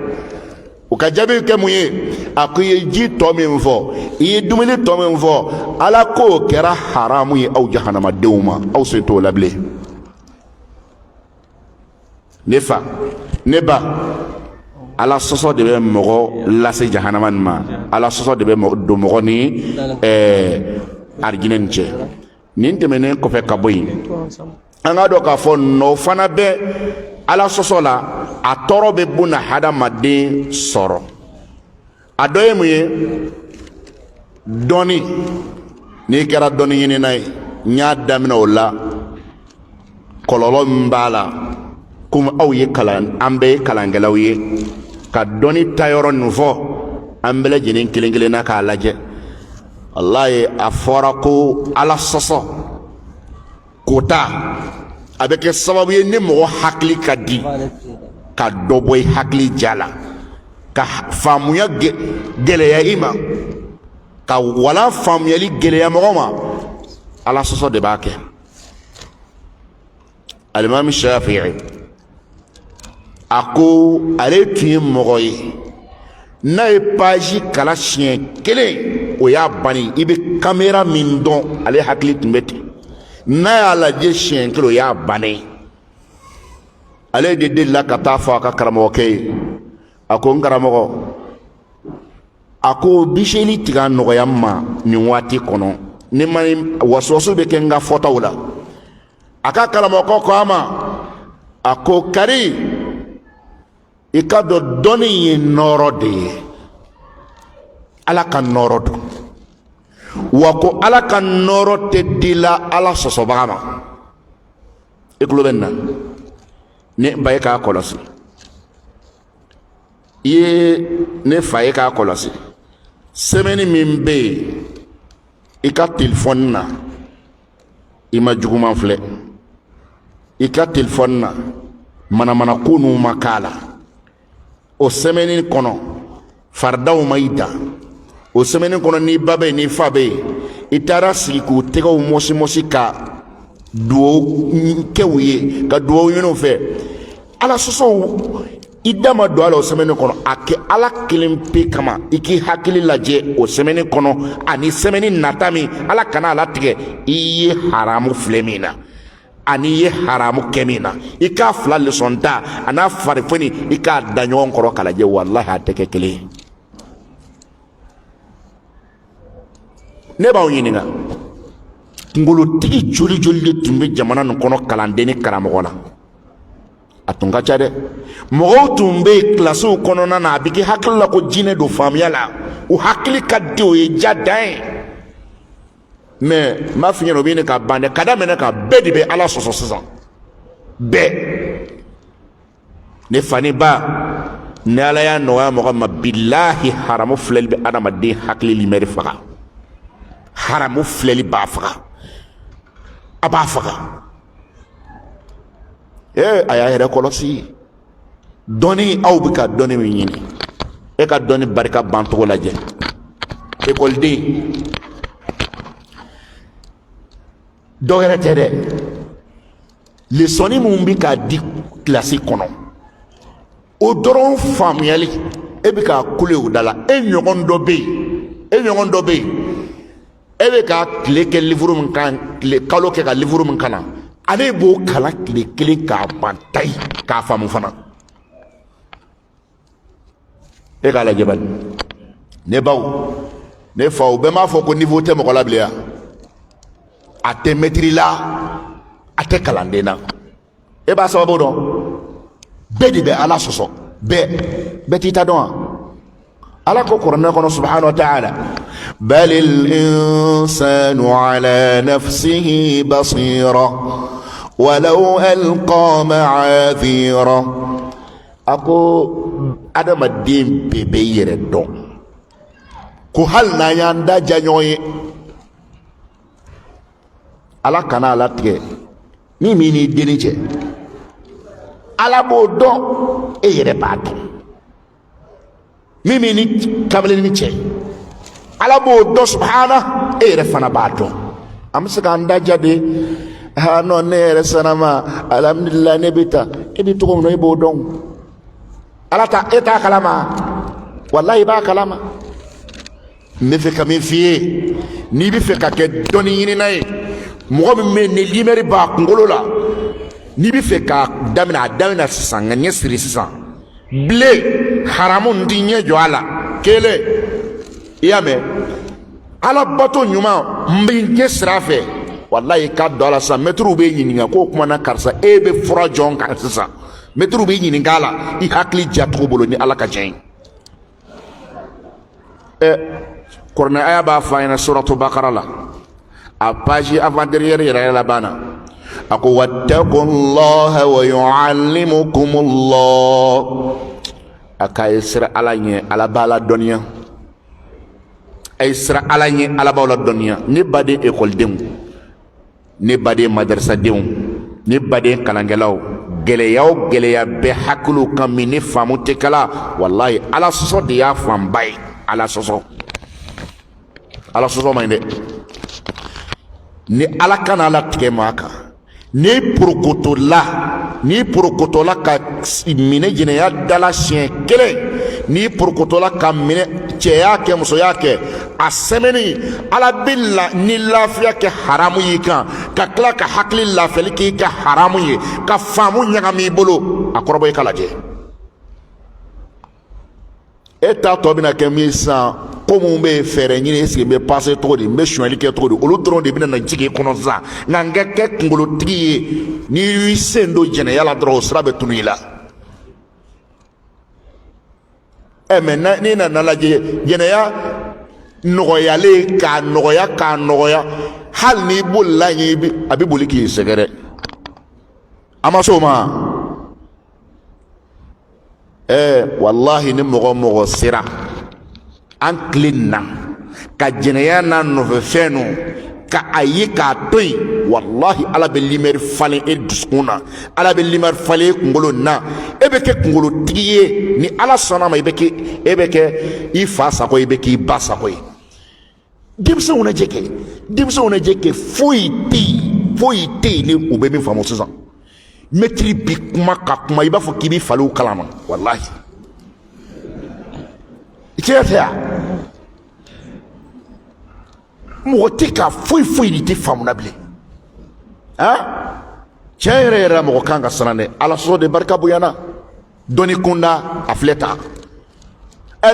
o ka jaabi kɛ mun ye a ko i ye ji tɔ min fɔ i ye dumuni tɔ min fɔ ala k'o kɛra haramu ye aw jahanamadenw ma aw sen t'o la bilen ne fa ne ba ala sɔsɔ de bɛ mɔgɔ lase jahanama nin ma ala sɔsɔ de bɛ don mɔgɔ ni arijinɛ nin cɛ nin tɛmɛnen kɔfɛ ka bɔ yen an k'a dɔn k'a fɔ nɔ fana bɛ ala sɔsɔ la a tɔɔrɔ bɛ buna hadamaden sɔrɔ a dɔ ye mun ye dɔnni n'i kɛra dɔnni ɲinina ye n y'a daminɛ o la kɔlɔlɔ min b'a la komi aw ye kalan an bɛɛ ye kalankɛlaw ye ka dɔnni tayɔrɔ nin fɔ an bɛɛ lajɛlen kelen kelenna k'a lajɛ walayi a fɔra ko ala sɔsɔ kota a bɛ kɛ sababu ye ni mɔgɔ hakili ka di ka dɔ bɔ i hakili ja la ka faamuya gɛlɛya i ma ka wala faamuyali gɛlɛya mɔgɔ ma ala sɔsɔ de b'a kɛ alimami Shafi'i a ko ale tun ye mɔgɔ ye n'a ye paji kala siɲɛ kelen o y'a banni i bɛ kamera min dɔn ale hakili tun bɛ ten n'a y'a lajɛ siɲɛ kelen o y'a bannen ale de delila ka taa fɔ a ka karamɔgɔkɛ ye a ko n karamɔgɔ a ko biseli tigɛ nɔgɔya ma nin waati kɔnɔ ni ma waswaso bɛ kɛ n ka fɔtaw la a ka karamɔgɔ ko a ma a ko kari i ka dɔn dɔnni ye nɔɔrɔ de ye ala ka nɔɔrɔ don wa ko ala ka nɔɔrɔ tɛ di la ala sɔsɔbaga ma i tulo bɛ nin na ne ba ye k'a kɔlɔsi i ye ne fa ye k'a kɔlɔsi sɛbɛnni min bɛ yen i ka telefɔni na i ma juguman filɛ i ka telefɔni na manamana ko ninnu ma k'a la o sɛbɛnni kɔnɔ faridaw ma i da o sɛbɛnni kɔnɔ n'i ba bɛ yen n'i fa bɛ yen i taara sigi k'u tɛgɛw mɔsi ka duwawu kɛ u ye ka duwawu ɲini u fɛ ala sɔsɔw i da ma don a la o sɛbɛnni kɔnɔ a kɛ ala kelen pe kama i k'i hakili lajɛ o sɛbɛnni kɔnɔ ani sɛbɛnni nata min ala kana a latigɛ i ye haramu filɛ min na ani i ye haramu kɛ min na i k'a fila lesɔn ta a n'a farifoni i k'a da ɲɔgɔn kɔrɔ k'a lajɛ walahi a tɛ kɛ kelen ye ne b'aw ɲininka kunkolotigi joli joli de tun bɛ jamana nin kɔnɔ kalanden ni karamɔgɔ la a tun ka ca dɛ mɔgɔw tun bɛ kilasiw kɔnɔna na a bɛ kɛ hakili la ko jinɛ don faamuya la u hakili ka di o ye ja dan ye mais n b'a f'i ɲɛna o bɛ ɲini ka ban dɛ ka daminɛ kan bɛɛ de bɛ ala sɔsɔ sisan bɛɛ ne fa ni ba ni ala y'a nɔgɔya mɔgɔ ma bilahi haramu filɛli bɛ adamaden hakili limɛri faga haramu filɛli b'a faga a b'a faga a y'a yɛrɛ kɔlɔsi dɔnni aw bɛ ka dɔnni min ɲini e ka dɔnni barika bancogo lajɛ ekɔliden dɔ wɛrɛ tɛ dɛ lesɔnni min bɛ k'a di kilasi kɔnɔ o dɔrɔn faamuyali e bɛ k'a kule o da la e ɲɔgɔn dɔ bɛ yen e bɛ ka tile kɛ livuru min kan kalo kɛ ka livuru min kalan ale b'o kalan tile kelen k'a ban tayi k'a faamu fana e k'a lajɛ bani ne baw ne faw bɛɛ m'a fɔ ko niveau tɛ mɔgɔ la bilen yan a tɛ maîtrise la a tɛ kalanden na e b'a sababu dɔn bɛɛ de bɛ ala sɔsɔ bɛɛ t'i ta dɔn wa ala ko kuranɛ kɔnɔ subhanahu wa ta'ala balil insanu ala nafsihi basira walau alqa ma'adhira a ko adamaden bɛɛ bɛ yɛrɛ dɔn ko hali n'an y'an da ja ɲɔgɔn ye ala kana a latigɛ min b'i n'i denni cɛ ala b'o dɔn e yɛrɛ b'a dɔn min b'i ni kamalen ni cɛ ala b'o dɔn subhana e yɛrɛ fana b'a dɔn an bɛ se k'an da ja de non ne yɛrɛ sanama alhamdulilayi ne bɛ taa e bɛ cogo min na e b'o dɔn ala ta e t'a kalama walahi i b'a kalama n bɛ fɛ ka min f'i ye n'i bɛ fɛ ka kɛ dɔnni ɲinina ye mɔgɔ min bɛ yen ni limɛri b'a kunkolo la n'i bɛ fɛ k'a daminɛ a daminɛ sisan ka ɲɛ siri sisan bilen haramu n t'i ɲɛ jɔ a la kelen i y'a mɛn ala bato ɲuman n bɛ ɲɛ sira fɛ walayi k'a don a la sisan mɛtiriw bɛ ɲininka k'o kumana karisa e bɛ fura jɔn kan sisan mɛtiriw bɛ ɲininka a la i hakili ja cogo bolo ni ala ka jɛn ye Kurna aya ba fa ina suratu baqara la a page avant derrière yera la bana ako wattaqullaha wa yuallimukumullah aka isra alanye ala bala dunya isra alanye ala bala dunya ni bade école dem ni bade madrasa dem ni bade kalangelaw geleya be hakulu kamini famu tekala wallahi ala soso de ya fambay ala soso mainde ni ala kana ala tigema ni purukotola ka mine jineya dala sien kele ni purukotola ka mine cɛya kɛ musoya kɛ a sɛmɛni ala billa ni lafiya kɛ haramu yi kan ka tila ka hakili lafiyali k'i ka haramu ye ka faamu ɲagami i bolo a kɔrɔbɔ i ka lajɛ e t'a tɔ bɛna kɛ min sisan ko mun bɛ fɛɛrɛ ɲini esike n bɛ passe cogo di n bɛ suɲɛli kɛ cogo di olu dɔrɔn de bɛna na jigin i kɔnɔ sisan nka n ka kɛ kunkolotigi ye n'i y'i sen don jɛnɛya la dɔrɔn o sira bɛ tunu i la mais n'i nana lajɛ jɛnɛya nɔgɔyalen k'a nɔgɔya hali n'i bolila ɲɛ a bɛ boli k'i sɛgɛrɛ a ma s'o ma wallahi ni mɔgɔ sera an tilen na ka jɛnɛya n'a nɔfɛfɛn nu ka a ye k'a to yen wallahi ala bɛ limɛri falen e dusukun na ala bɛ limɛri falen e kunkolo na e bɛ kɛ kunkolotigi ye ni ala sɔnna ma e bɛ kɛ i fa sago ye i bɛ k'i ba sago ye denmisɛnw na jɛ kɛ foyi tɛ yen ni u bɛ min faamu sisan mɛtiri bi kuma ka kuma i b'a fɔ k'i bɛ falen u kalama wallahi tiɲɛ tɛ yan mɔgɔ tɛ ka foyi de tɛ faamu na bilen tiɲɛ yɛrɛ mɔgɔ kan ka siran dɛ ala sɔsɔ de barika bonyana dɔnni kunda a filɛ ta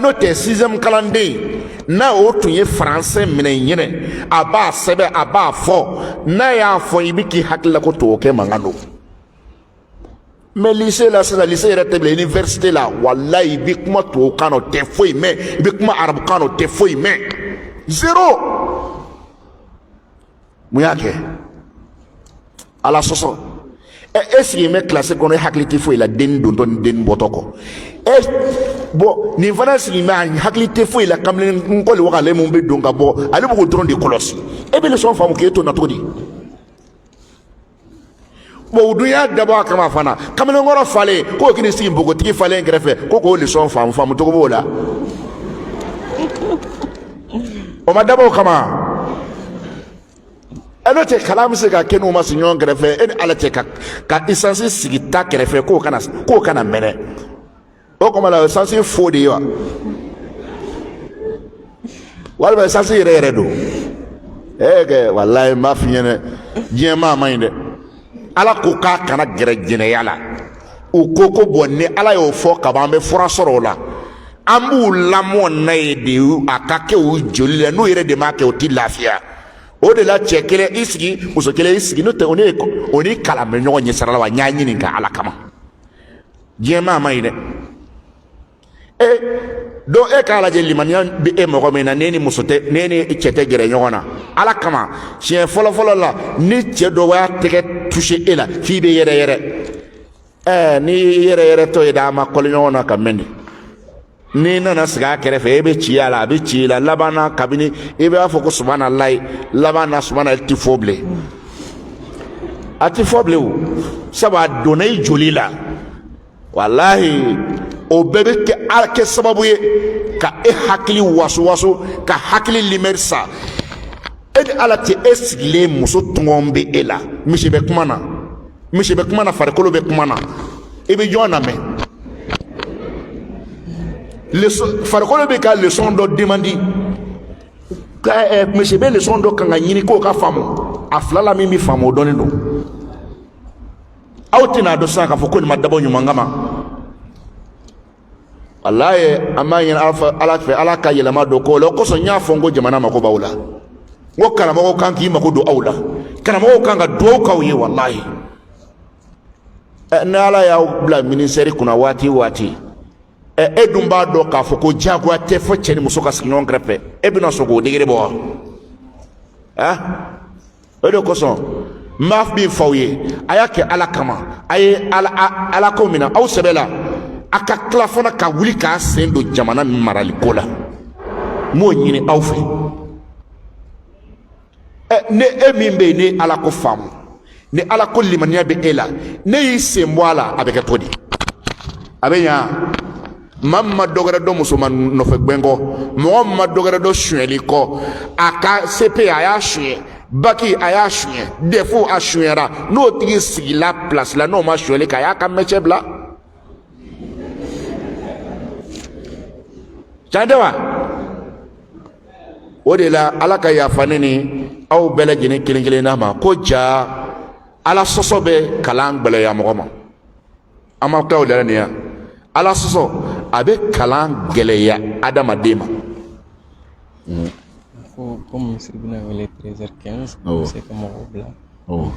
n'o tɛ sixième kalanden n'a o tun ye faransɛ minɛ ɲinɛ a b'a sɛbɛn a b'a fɔ n'a y'a fɔ i bɛ k'i hakili la ko tubabu kɛ mankan don mais lycée la sisan lycée yɛrɛ tɛ bilen université la walayi i bɛ kuma tubabukan na o tɛ foyi mɛn i bɛ kuma arabukan na o tɛ foyi mɛn zéro mun y'a kɛ ala sɔsɔ e sigi mɛ kilasi kɔnɔ e hakili tɛ foyi la den dontɔ ni den bɔtɔ kɔ bon nin fana sigi mɛ a hakili tɛ foyi la kamalen nkɔli wagale mun bɛ don ka bɔ ale b'o dɔrɔn de kɔlɔsi e bɛ leçon faamu k'e to na cogo di bon o dun y'a dabɔ a kama fana kamalenkɔrɔ falen k'o k'i ni sigi npogotigi falen kɛrɛfɛ ko k'o leçon faamu cogo b'o la o ma dabɔ o kama n'o tɛ kalan bɛ se ka kɛ n'u ma sigi ɲɔgɔn kɛrɛfɛ e ni ala cɛ ka essence sigi ta kɛrɛfɛ k'o kana mɛnɛ o kuma la essence fo de ye wa walima essence yɛrɛ don kɛ walayi n b'a f'i ɲɛna diɲɛ maa ma ɲi dɛ ala ko k'a kana gɛrɛ jɛnɛya la u ko bɔn ni ala y'o fɔ kaban an bɛ fura sɔrɔ o la an b'u lamɔ n'a ye de a ka kɛ o joli la n'o yɛrɛ de m'a kɛ o tɛ lafiya o de la cɛ kelen i sigi muso kelen i sigi n'o tɛ o ni kalan bɛ ɲɔgɔn ɲɛ sira la wa n y'a ɲini ka ala kama diɲɛ maa ma ɲi dɛ donc e k'a lajɛ limaniya bɛ e mɔgɔ min na ne ni cɛ tɛ gɛrɛ ɲɔgɔn na ala kama siɲɛ fɔlɔ la ni cɛ dɔ y'a tɛgɛ touché e la f'i bɛ yɛrɛ ni yɛrɛ tɔ ye d'a ma kɔli ɲɔgɔn na ka mɛn de n'i nana sigi a kɛrɛfɛ e bɛ ci a la a bɛ ci i la laban na kabini i b'a fɔ ko subahanallahi laban na subahanallahi tɛ fɔ bilen a tɛ fɔ bilen o sabu a donna i joli la walahi o bɛɛ bɛ kɛ sababu ye ka e hakili waso ka hakili limɛri sa e ni ala tɛ e sigilen muso tɔngɔn bɛ e la misi bɛ kuma na farikolo bɛ kuma na i bɛ jɔn lamɛn farikolo bɛ ka leçon dɔ demandi misi bɛ leçon dɔ kan ka ɲini k'o ka faamu a fila la min bɛ faamu o dɔnnen don aw tɛna dɔn sisan k'a fɔ ko nin ma dabɔ ɲuman kama walayi an b'a ɲini ala fɛ ala ka yɛlɛma don ko la o kosɔn n y'a fɔ n ko jamana mako b'aw la n ko karamɔgɔw kan k'i mako don aw la karamɔgɔw kan ka dugawu k'aw ye walayi ni ala y'aw bila ministère kunna waati e dun b'a dɔn k'a fɔ ko diyagoya tɛ fɔ cɛ ni muso ka sigi ɲɔgɔn kɛrɛfɛ e bɛna sɔn k'o degere bɔ wa o de kosɔn n b'a min f'aw ye a y'a kɛ ala kama a ye ala ko min na aw sɛbɛ la a ka tila fana ka wuli k'a sen don jamana maraliko la n b'o ɲini aw fɛ ne e min bɛ yen ne ala ko faamu ni ala ko limaniya bɛ e la ne y'i sen bɔ a la a bɛ kɛ to di a bɛ ɲa maa min ma dɔ wɛrɛ dɔn musoman nɔfɛ gbɛngɔ mɔgɔ min ma dɔ wɛrɛ dɔn sonyɛli kɔ a ka CP a y'a sonyɛ baki a y'a sonyɛ defo a sonyɛra n'o tigi sigila place la n'o ma sonyɛli kɛ a y'a ka métier bila tiɲɛ tɛ wa o de la ala ka yafa ne ni aw bɛɛ lajɛlen kelen kelenna ma ko ja ala sɔsɔ bɛ kalan gbɛlɛya mɔgɔ ma an ma taa o la nin ya ala sɔsɔ a bɛ kalan gɛlɛya adamaden ma comme misiri bɛna wele 13h15 bɛ se ka mɔgɔw bila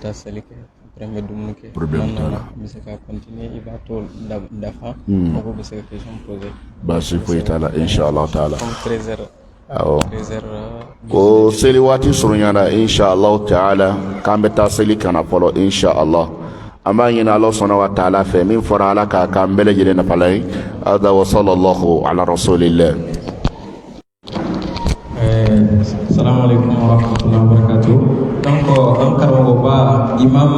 taa seli kɛ après n bɛ dumuni kɛ n'an nana n bɛ se ka continuer i b'a to dafa mɔgɔw bɛ se ka question poser baasi foyi t'a la inshallah taala comme 13h awɔ ko seli waati surunyana inshallah taala k'an bɛ taa seli kana fɔlɔ inshallah an b'a ɲini ala sɔnna wa taala fɛ min fɔra ala k'a k'an bɛɛ lajɛlen nafala ye hada wa sallallahu ala rasulillah. Assalamu alaikum warahmatullahi wabarakatuh. Donc un karamɔgɔba imam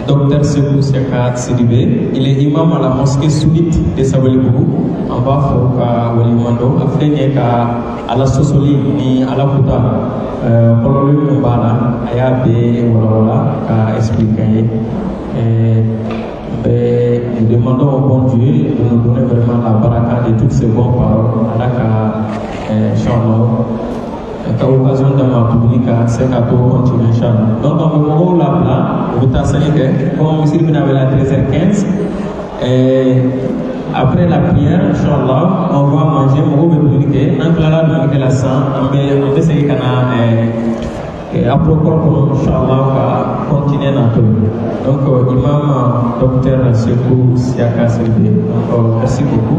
Dr Sekou Siaka Sidibé, il est imam à la mosquée sunnite de Sabalibougou. On va fɔ ka waliɲumandɔn a filɛ nin ye ka ala sɔsɔli ni ala kuta kɔlɔlɔ min b'a la a y'a bɛɛ walawala ka expliquer ye. Nous demandons au bon Dieu de nous donner vraiment la baraka de toutes ces bonnes paroles. Inch'Allah, qu'à l'occasion de ma publique, c'est qu'à tout continuer, Inch'Allah. Donc, on va voir là, on va t'assurer comme M. Ibn avait la 13h15, après la prière, Inch'Allah, on va manger, on va publier, on va la sang, on va essayer à propos, Inch'Allah, continuer notre. Donc, Imam Dr Sekou Siaka Sidibé, merci beaucoup.